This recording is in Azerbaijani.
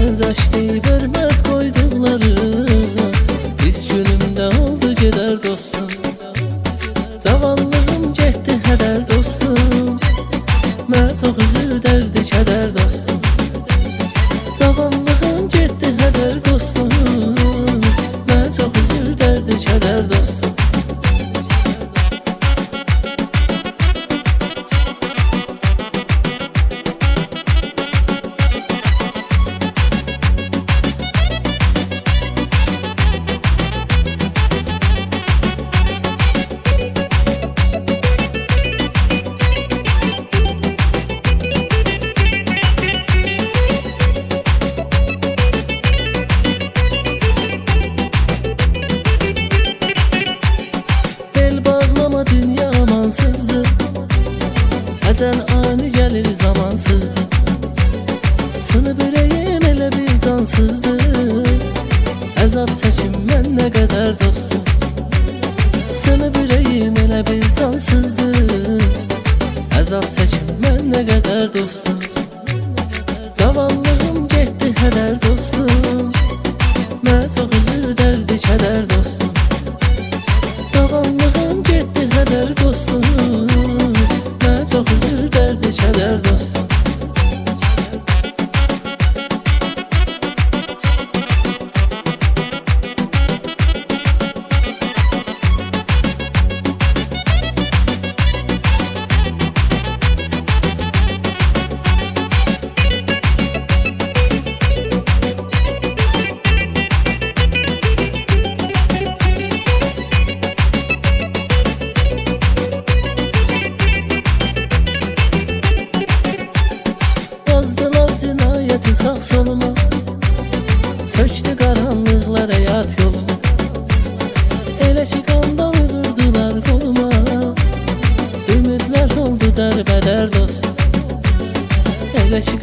Kardeş deyip hürmet koydukları biz günümde oldu gider dostum. Zavallığım getdi hədər dostum. Mən çox üzür dərdi kədər dostum. Zavallığım getdi hədər dostum. Mən çox üzür dərdi kədər dostum. Dünya amansızdır, əcəl ani gəlir zamansızdır. Sınıb ürəyim elə bir cansızdır, əzab çəkim mən nə qədər dostum. Sınıb ürəyim elə bir cansızdır, əzab çəkim mən nə qədər dostum. Zavallığım getdi hədər dostum. Mən çox üzür dərdi kədər dostum. Zavallığım getdi hədər dostum. Mən çox üzür dərdi kədər dostum. Sağ soluma söktü qaranlıqlar həyat yoluma. Elə ki qandalı vurdular qoluma. Ümidlər oldu dərbədər dostum. Elə ki